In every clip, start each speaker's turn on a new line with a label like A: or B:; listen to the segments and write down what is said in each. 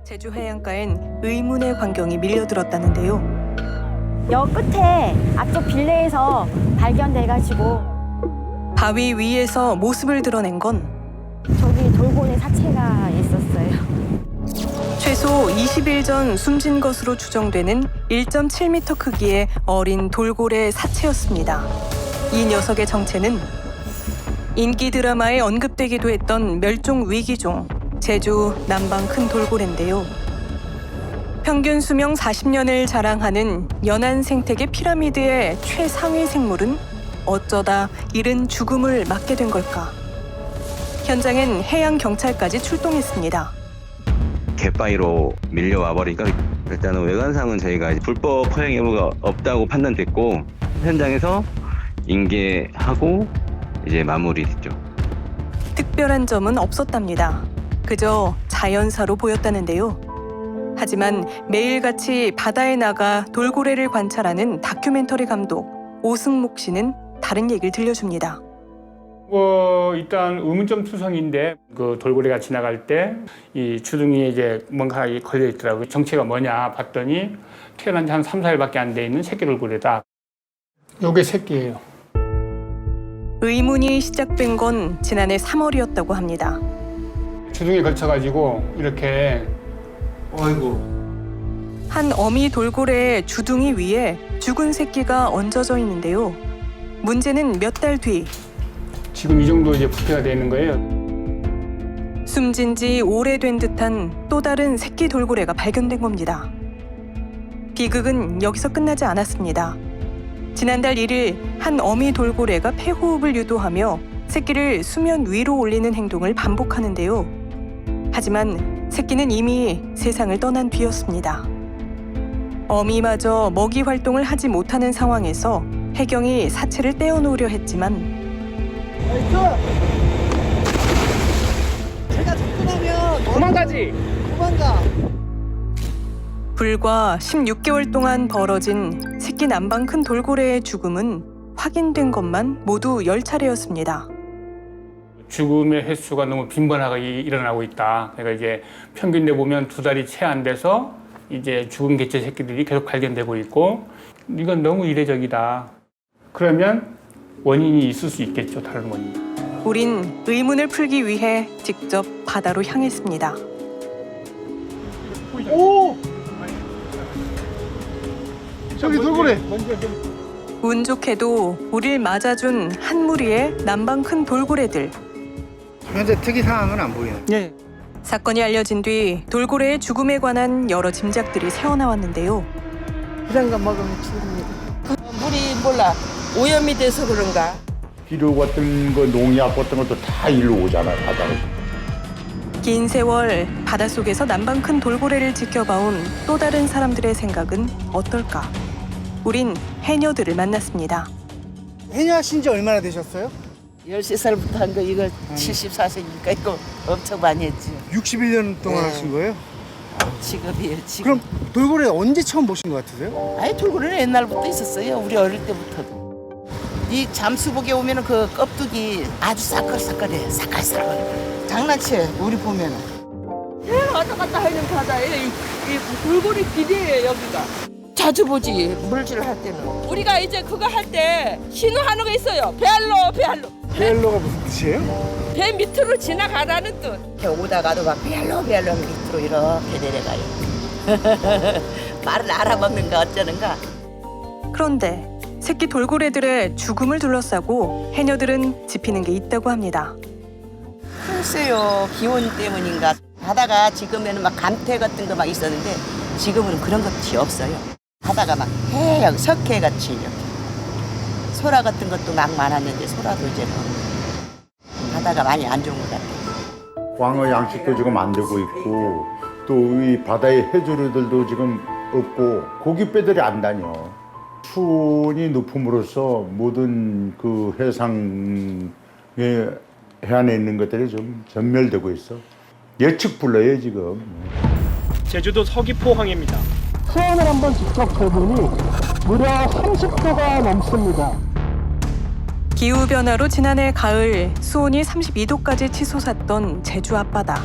A: 제주 해안가엔 의문의 광경이 밀려들었다는데요.
B: 여 끝에 앞쪽 빌레에서 발견돼가지고
A: 바위 위에서 모습을 드러낸 건
B: 저기 돌고래 사체가 있었어요.
A: 최소 20일 전 숨진 것으로 추정되는 1.7m 크기의 어린 돌고래 사체였습니다. 이 녀석의 정체는 인기 드라마에 언급되기도 했던 멸종 위기종 제주 남방 큰 돌고래인데요. 평균 수명 40년을 자랑하는 연안 생태계 피라미드의 최상위 생물은 어쩌다 이른 죽음을 맞게 된 걸까? 현장엔 해양경찰까지 출동했습니다.
C: 갯바위로 밀려와 버리니까 일단은 외관상은 저희가 불법 포획 여부가 없다고 판단됐고 현장에서 인계하고 이제 마무리됐죠.
A: 특별한 점은 없었답니다. 그저 자연사로 보였다는데요. 하지만 매일같이 바다에 나가 돌고래를 관찰하는 다큐멘터리 감독 오승목 씨는 다른 얘기를 들려줍니다.
D: 일단 의문점 투성인데 그 돌고래가 지나갈 때 이 주둥이에 이제 뭔가 걸려 있더라고요. 정체가 뭐냐 봤더니 태어난 지 한 3, 4일밖에 안 돼 있는 새끼 돌고래다. 요게 새끼예요.
A: 의문이 시작된 건 지난해 3월이었다고 합니다.
D: 주둥이에 걸쳐가지고 이렇게
A: 한 어미 돌고래의 주둥이 위에 죽은 새끼가 얹어져 있는데요. 문제는 몇 달 뒤
D: 지금 이 정도 이제 부패가 되는 거예요.
A: 숨진 지 오래된 듯한 또 다른 새끼 돌고래가 발견된 겁니다. 비극은 여기서 끝나지 않았습니다. 지난달 1일 한 어미 돌고래가 폐호흡을 유도하며 새끼를 수면 위로 올리는 행동을 반복하는데요. 하지만 새끼는 이미 세상을 떠난 뒤였습니다. 어미마저 먹이 활동을 하지 못하는 상황에서 해경이 사체를 떼어놓으려 했지만
E: 제가 접근하면
D: 도망가지!
E: 도망가.
A: 불과 16개월 동안 벌어진 새끼 남방 큰 돌고래의 죽음은 확인된 것만 모두 10차례였습니다.
D: 죽음의 횟수가 너무 빈번하게 일어나고 있다. 그러니까 이제 평균 내 보면 2달이 채 안 돼서 이제 죽은 개체 새끼들이 계속 발견되고 있고 이건 너무 이례적이다. 그러면 원인이 있을 수 있겠죠, 다른 원인.
A: 우린 의문을 풀기 위해 직접 바다로 향했습니다.
E: 오! 저기 돌고래.
A: 운 좋게도 우릴 맞아준 한 무리의 남방 큰 돌고래들.
E: 현재 특이 사항은 안 보이네.
D: 네.
A: 사건이 알려진 뒤 돌고래의 죽음에 관한 여러 짐작들이 새어나왔는데요.
F: 이런 거 먹으면 죽습니다. 물이 몰라 오염이 돼서 그런가.
G: 비료 같은 거 농약 같은 것도 다 일로 오잖아요, 바다로.
A: 긴 세월 바닷속에서 남방 큰 돌고래를 지켜봐온 또 다른 사람들의 생각은 어떨까? 우린 해녀들을 만났습니다.
E: 해녀하신 지 얼마나 되셨어요?
F: 13살부터 한 거 이거 74세니까 이거 엄청 많이 했지.
E: 61년 동안
F: 네.
E: 하신 거예요?
F: 직업이에요, 지금.
E: 그럼 돌고래 언제 처음 보신 것 같으세요?
F: 아니 돌고래는 옛날부터 있었어요. 우리 어릴 때부터도. 이 잠수복에 오면은 그 껍데기 아주 사끌사끌해. 사끌사끌. 장난치해, 우리 보면은.
H: 왔다 갔다 하는 바다에 이 돌고래 길이에요 여기가.
F: 자주 보지, 물질 할 때는.
H: 우리가 이제 그거 할 때 신호하는 거 있어요. 배알로 배알로.
E: 벨로가 무슨 뜻이에요?
H: 배 밑으로 지나가라는 뜻.
F: 이렇게 오다가도 막 배알로 밑으로 이렇게 내려가요. 말을 알아먹는가 어쩌는가.
A: 그런데 새끼 돌고래들의 죽음을 둘러싸고 해녀들은 짚이는 게 있다고 합니다.
F: 글쎄요, 기온 때문인가. 바다가 지금에는 막 감태 같은 거 막 있었는데 지금은 그런 것이 없어요. 바다가 막 해역, 석회같이 이렇게. 소라 같은 것도 막 많았는데 소라도 이제는 바다가 많이 안 좋은 것 같아요.
G: 광어 양식도 지금 안 되고 있고 또 이 바다의 해조류들도 지금 없고 고깃배들이 안 다녀. 수온이 높음으로써 모든 그 해상의 해안에 있는 것들이 좀 전멸되고 있어. 예측불허예요 지금.
I: 제주도 서귀포항입니다.
J: 수온을 한번 직접 재보니 무려 30도가 넘습니다.
A: 기후변화로 지난해 가을 수온이 32도까지 치솟았던 제주 앞바다.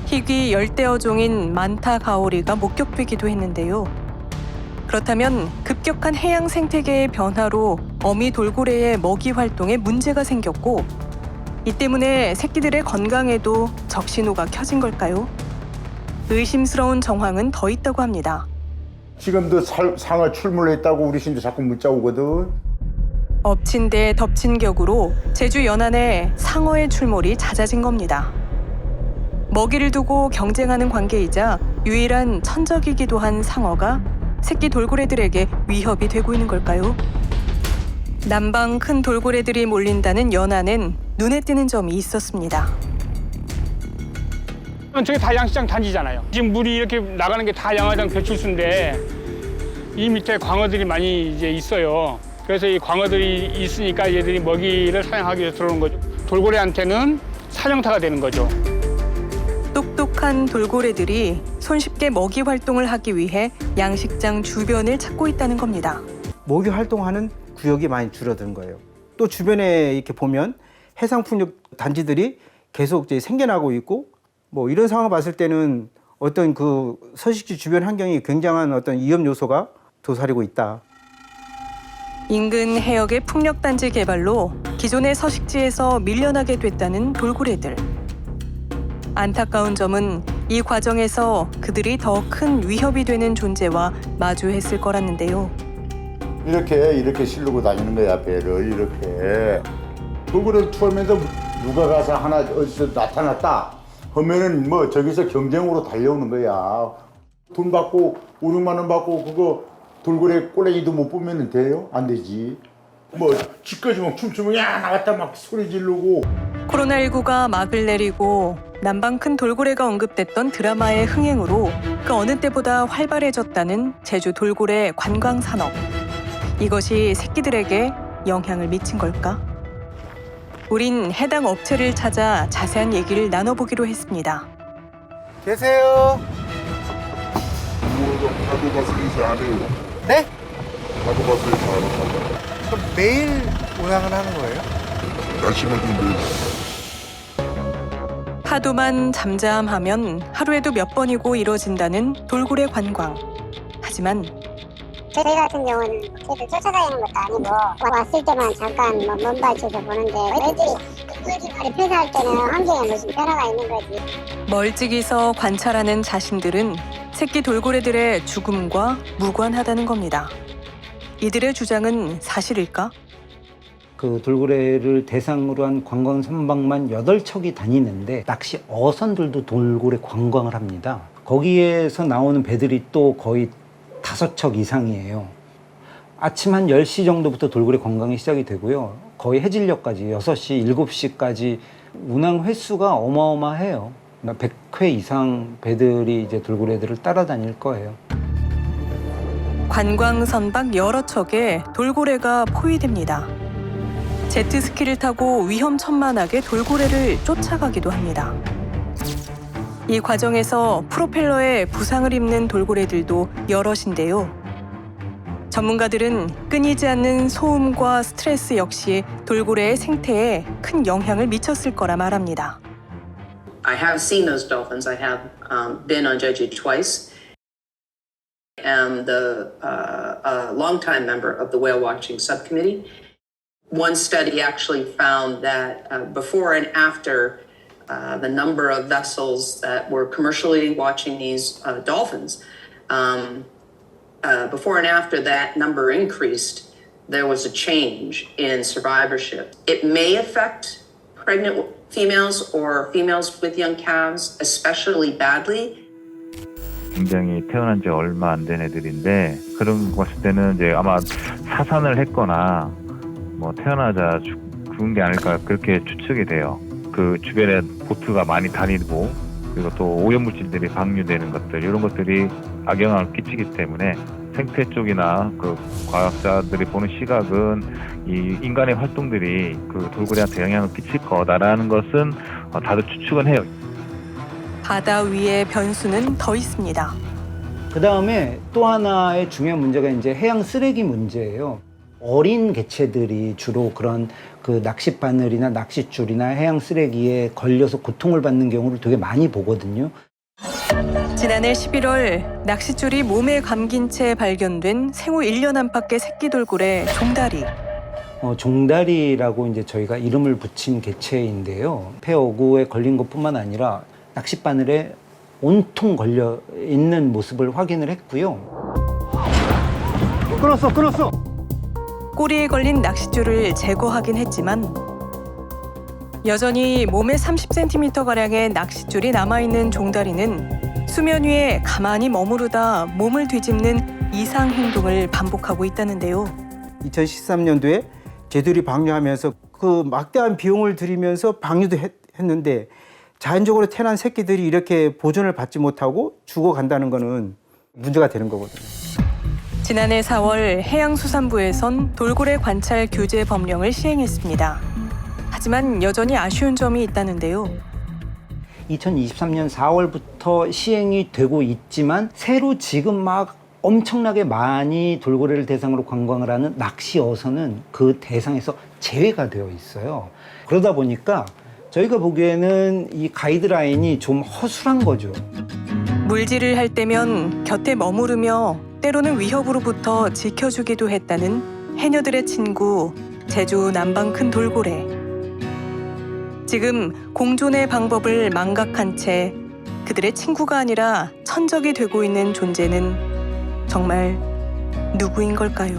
A: 희귀 열대어종인 만타 가오리가 목격되기도 했는데요. 그렇다면 급격한 해양 생태계의 변화로 어미 돌고래의 먹이 활동에 문제가 생겼고 이 때문에 새끼들의 건강에도 적신호가 켜진 걸까요? 의심스러운 정황은 더 있다고 합니다.
G: 지금도 상어 출몰했다고 우리 신도 자꾸 문자 오거든.
A: 엎친 데 덮친 격으로 제주 연안에 상어의 출몰이 잦아진 겁니다. 먹이를 두고 경쟁하는 관계이자 유일한 천적이기도 한 상어가 새끼 돌고래들에게 위협이 되고 있는 걸까요? 남방 큰 돌고래들이 몰린다는 연안엔 눈에 띄는 점이 있었습니다.
D: 저게 다 양식장 단지잖아요. 지금 물이 이렇게 나가는 게 다 양화장 배출수인데 이 밑에 광어들이 많이 이제 있어요. 그래서 이 광어들이 있으니까 얘들이 먹이를 사냥하기 위해서 들어오는 거죠. 돌고래한테는 사냥터가 되는 거죠.
A: 똑똑한 돌고래들이 손쉽게 먹이 활동을 하기 위해 양식장 주변을 찾고 있다는 겁니다.
K: 먹이 활동하는 구역이 많이 줄어든 거예요. 또 주변에 이렇게 보면 해상풍력 단지들이 계속 이제 생겨나고 있고 뭐 이런 상황을 봤을 때는 어떤 그 서식지 주변 환경이 굉장한 어떤 위험 요소가 도사리고 있다.
A: 인근 해역의 풍력단지 개발로 기존의 서식지에서 밀려나게 됐다는 돌고래들. 안타까운 점은 이 과정에서 그들이 더 큰 위협이 되는 존재와 마주했을 거라는데요.
G: 이렇게 실르고 다니는 거야, 배를 이렇게. 돌고래 처음에도 누가 가서 하나 어디서 나타났다 하면은 뭐 저기서 경쟁으로 달려오는 거야. 돈 받고 5, 6만 원 받고 그거 돌고래 꼬랭이도 못 보면 돼요? 안 되지. 뭐 집까지 막 춤추면 야 나갔다 막 소리 지르고.
A: 코로나19가 막을 내리고 남방 큰 돌고래가 언급됐던 드라마의 흥행으로 그 어느 때보다 활발해졌다는 제주 돌고래 관광 산업. 이것이 새끼들에게 영향을 미친 걸까? 우린 해당 업체를 찾아 자세한 얘기를 나눠보기로 했습니다.
E: 계세요? 네? 그럼 매일 운항을 하는 거예요?
A: 하도만 잠잠하면 하루에도 몇 번이고 이뤄진다는 돌고래 관광. 하지만
L: 저희 같은 경우는 걔를 쫓아다니는 것도 아니고 왔을 때만 잠깐 먼 발치에서 보는데 애들이 그 폐사할 때는 환경에 무슨 변화가 있는 거지.
A: 멀찍이서 관찰하는 자신들은 새끼 돌고래들의 죽음과 무관하다는 겁니다. 이들의 주장은 사실일까?
K: 그 돌고래를 대상으로 한 관광 선박만 8척이 다니는데 낚시 어선들도 돌고래 관광을 합니다. 거기에서 나오는 배들이 또 거의 5척 이상이에요. 아침 한 10시 정도부터 돌고래 관광이 시작이 되고요. 거의 해질녘까지 6시, 7시까지 운항 횟수가 어마어마해요. 100회 이상 배들이 이제 돌고래들을 따라다닐 거예요.
A: 관광 선박 여러 척에 돌고래가 포위됩니다. 제트스키를 타고 위험천만하게 돌고래를 쫓아가기도 합니다. 이 과정에서 프로펠러에 부상을 입는 돌고래들도 여럿인데요. 전문가들은 끊이지 않는 소음과 스트레스 역시 돌고래의 생태에 큰 영향을 미쳤을 거라 말합니다.
M: I have seen those dolphins. I have been on Jeju twice. I'm a longtime member of the whale watching subcommittee. One study actually found that before and after the number of vessels that were commercially watching these dolphins, before and after that number increased, there was a change in survivorship. It may affect pregnant females or females with young calves especially badly.
C: 굉장히 태어난 지 얼마 안 된 애들인데 그런 거 봤을 때는 이제 아마 사산을 했거나 뭐 태어나자 죽은 게 아닐까 그렇게 추측이 돼요. 그 주변에 보트가 많이 다니고 그리고 또 오염물질들이 방류되는 것들 이런 것들이 악영향을 끼치기 때문에 생태 쪽이나 그 과학자들이 보는 시각은 이 인간의 활동들이 그 돌고래한테 영향을 끼칠 거다라는 것은 다들 추측은 해요.
A: 바다 위의 변수는 더 있습니다.
K: 그 다음에 또 하나의 중요한 문제가 이제 해양 쓰레기 문제예요. 어린 개체들이 주로 그런 그 낚시 바늘이나 낚싯줄이나 해양 쓰레기에 걸려서 고통을 받는 경우를 되게 많이 보거든요.
A: 지난해 11월 낚싯줄이 몸에 감긴 채 발견된 생후 1년 안팎의 새끼 돌고래 종다리.
K: 종다리라고 이제 저희가 이름을 붙인 개체인데요. 폐 어구에 걸린 것뿐만 아니라 낚시 바늘에 온통 걸려 있는 모습을 확인을 했고요.
J: 끊었어.
A: 꼬리에 걸린 낚싯줄을 제거하긴 했지만 여전히 몸에 30cm가량의 낚싯줄이 남아있는 종다리는 수면 위에 가만히 머무르다 몸을 뒤집는 이상 행동을 반복하고 있다는데요.
N: 2013년도에 개들이 방류하면서 그 막대한 비용을 들이면서 방류도 했는데 자연적으로 태어난 새끼들이 이렇게 보존을 받지 못하고 죽어간다는 거는 문제가 되는 거거든요.
A: 지난해 4월 해양수산부에선 돌고래 관찰 규제 법령을 시행했습니다. 하지만 여전히 아쉬운 점이 있다는데요.
K: 2023년 4월부터 시행이 되고 있지만 새로 지금 막 엄청나게 많이 돌고래를 대상으로 관광을 하는 낚시 어선은 그 대상에서 제외가 되어 있어요. 그러다 보니까 저희가 보기에는 이 가이드라인이 좀 허술한 거죠.
A: 물질을 할 때면 곁에 머무르며 때로는 위협으로부터 지켜주기도 했다는 해녀들의 친구 제주 남방 큰 돌고래. 지금 공존의 방법을 망각한 채 그들의 친구가 아니라 천적이 되고 있는 존재는 정말 누구인 걸까요?